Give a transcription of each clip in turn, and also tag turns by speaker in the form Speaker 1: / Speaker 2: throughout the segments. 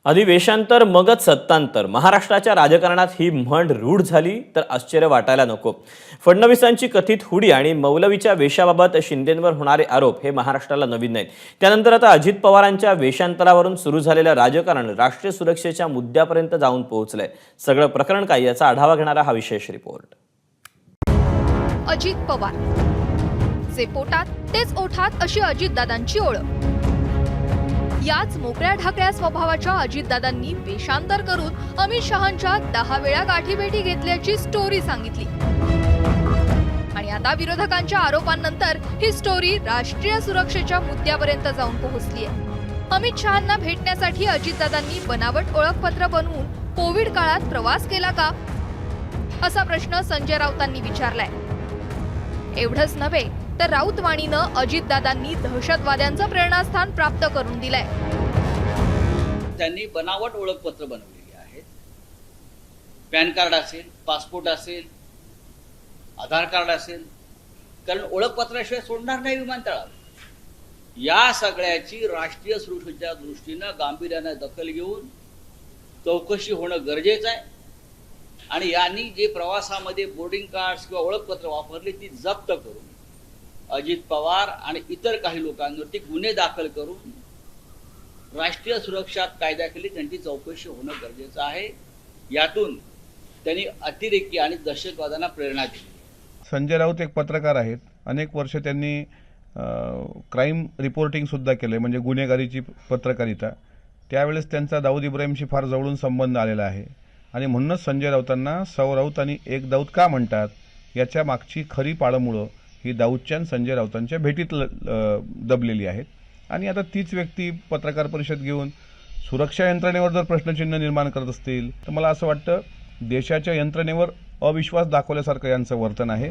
Speaker 1: आधी वेषांतर मगच सत्तांतर, महाराष्ट्राच्या राजकारणात ही म्हण रूढ झाली तर आश्चर्य वाटायला नको। फडणवीसांची कथित हुडी आणि मौलवीच्या वेशाबाबत शिंदेंवर होणारे आरोप हे महाराष्ट्राला नवीन नाहीत। त्यानंतर आता अजित पवारांच्या वेषांतरावरून सुरू झालेलं राजकारण राष्ट्रीय सुरक्षेच्या मुद्द्यापर्यंत जाऊन पोहोचलंय। सगळं प्रकरण काय याचा आढावा घेणारा हा विशेष रिपोर्ट।
Speaker 2: अजित पवार, जे पोटात तेच ओठात अशी अजितदादांची ओळख। याच मोकळ्या ढाकळ्या स्वभावाच्या अजितदादांनी वेषांतर करून अमित शहांच्या 10 वेळा गाठीभेटी घेतल्याची स्टोरी सांगितली आणि आता विरोधकांच्या आरोपांनंतर ही स्टोरी राष्ट्रीय सुरक्षेच्या मुद्द्यापर्यंत जाऊन पोहोचली आहे। अमित शहांना भेटण्यासाठी अजितदादांनी बनावट ओळखपत्र बनवून कोविड काळात प्रवास केला का, असा प्रश्न संजय राऊतांनी विचारलाय। एवढंच नव्हे तर राऊतवाणीनं अजितदादांनी दहशतवाद्यांचं प्रेरणास्थान प्राप्त करून दिलंय।
Speaker 3: त्यांनी बनावट ओळखपत्र बनवलेली आहेत। पॅन कार्ड असेल, पासपोर्ट असेल, आधार कार्ड असेल, कारण ओळखपत्राशिवाय सोडणार नाही विमानतळावर। या सगळ्याची राष्ट्रीय सुरक्षेच्या दृष्टीनं गांभीर्याने दखल घेऊन चौकशी होणं गरजेचं आहे आणि यांनी जे प्रवासामध्ये बोर्डिंग कार्ड्स किंवा ओळखपत्र वापरली ती जप्त करून अजित पवार आणि इतर काही लोकांवरती गुन्हे दाखल करून राष्ट्रीय सुरक्षा कायद्याखाली त्यांची चौकशी होणं गरजेचं आहे। यातून त्यांनी अतिरेकी आणि दहशतवादांना प्रेरणा दिली।
Speaker 4: संजय राऊत एक पत्रकार आहेत। अनेक वर्ष त्यांनी क्राईम रिपोर्टिंग सुद्धा केलंय, म्हणजे गुन्हेगारीची पत्रकारिता। त्यावेळेस त्यांचा दाऊद इब्राहिमशी फार जवळून संबंध आलेला आहे आणि म्हणूनच संजय राऊतांना सौ राऊत आणि एक दाऊद का म्हणतात याच्या मागची खरी पाळंमुळं ही दाऊदच्या आणि संजय राऊतांच्या भेटीत दबलेली आहेत। आणि आता तीच व्यक्ती पत्रकार परिषद घेऊन सुरक्षा यंत्रणेवर जर प्रश्नचिन्ह निर्माण करत असतील तर मला असं वाटतं देशाच्या यंत्रणेवर अविश्वास दाखवल्यासारखं यांचं वर्तन आहे।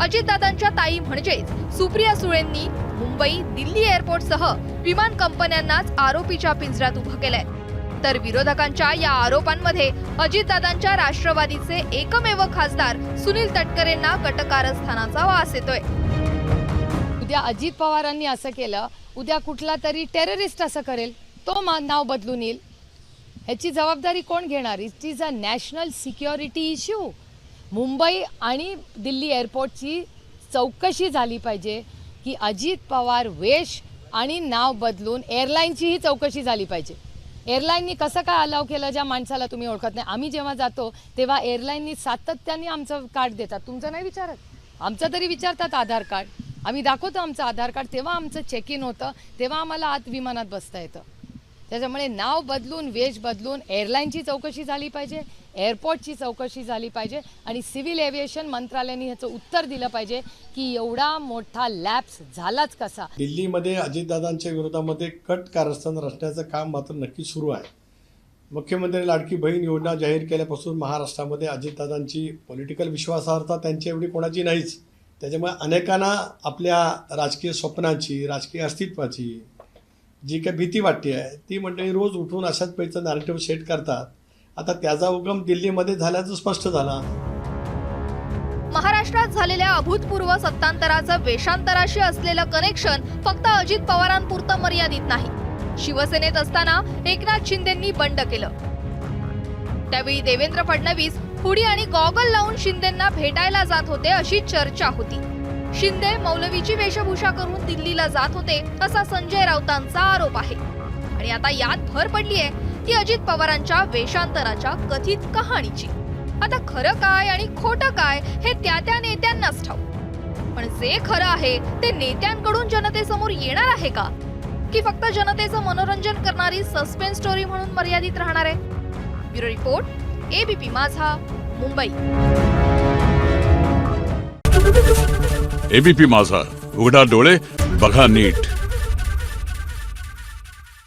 Speaker 2: अजितदादांच्या ताई म्हणजेच सुप्रिया सुळेंनी मुंबई, दिल्ली एअरपोर्टसह विमान कंपन्यांनाच आरोपीच्या पिंजऱ्यात उभं केलंय। तर विरोधकांच्या या आरोपांमध्ये अजितदादांच्या राष्ट्रवादीचे एकमेव खासदार सुनील तटकरेंना कटकारस्थानाचा वास येतोय।
Speaker 5: उद्या अजित पवारांनी असं केलं, उद्या कुठला तरी टेररिस्ट असं करेल, तो नाव बदलून येईल। ह्याची जबाबदारी कोण घेणार? It is a national security issue. Mumbai आणि दिल्ली एअरपोर्टची चौकशी झाली पाहिजे की अजित पवार वेश आणि नाव बदलून एअरलाईनचीही चौकशी झाली पाहिजे। एअरलाईननी कसं काय अलाव केलं ज्या माणसाला तुम्ही ओळखत नाही? आम्ही जेव्हा जातो तेव्हा एअरलाईननी सातत्याने आमचं कार्ड देतात, तुमचं नाही विचारत, आमचं तरी विचारतात आधार कार्ड। आम्ही दाखवतो आमचं आधार कार्ड, तेव्हा आमचं चेक इन होतं, तेव्हा आम्हाला आत विमानात बसता येतं। त्याच्यामुळे नाव बदलून वेश बदलून एअरलाईनची चौकशी झाली पाहिजे, एअरपोर्टची चौकशी झाली पाहिजे आणि सिव्हिल एव्हिएशन मंत्रालयाने ह्याचं उत्तर दिलं पाहिजे की एवढा मोठा लॅप्स झालाच कसा।
Speaker 6: दिल्लीमध्ये अजितदादांच्या विरोधामध्ये कट कारस्थान रचण्याचं काम मात्र नक्की सुरू आहे। मुख्यमंत्री लाडकी बहीण योजना जाहीर केल्यापासून महाराष्ट्रामध्ये अजितदादांची पॉलिटिकल विश्वासार्हता त्यांची एवढी कोणाची नाहीच। त्याच्यामुळे अनेकांना आपल्या राजकीय स्वप्नाची, राजकीय अस्तित्वाची जी काही भीती वाटते आहे ती मंडळी रोज उठून अशाच पैचं नॅरेटिव्ह सेट करतात। आता त्याचा उगम दिल्लीमध्ये झाल्याचं स्पष्ट झाला।
Speaker 2: महाराष्ट्रात झालेल्या अभूतपूर्व सत्तांतराचं वेषांतराशी असलेलं कनेक्शन फक्त अजित पवारांपुरतं मर्यादित नाही। शिवसेनेत असताना एकनाथ शिंदेंनी बंड केलं, त्यावेळी देवेंद्र फडणवीस हुडी आणि गॉगल लावून शिंदेंना भेटायला जात होते अशी चर्चा होती। शिंदे मौलवीची वेशभूषा करून दिल्लीला जात होते असा संजय राऊतांचा आरोप आहे आणि आता यात भर पडली आहे ती अजित पवारांच्या वेषांतराच्या कथित कहाणीची। आता खरं काय आणि खोटं काय हे त्या नेत्यांनाच ठाऊक, पण जे खरं आहे ते नेत्यांकडून जनतेसमोर येणार आहे का, की फक्त जनतेचं मनोरंजन करणारी सस्पेन्स स्टोरी म्हणून मर्यादित राहणार आहे? ब्युरो रिपोर्ट, एबीपी माझा, मुंबई।
Speaker 7: एबीपी माझा, उघडा डोळे बघा नीट।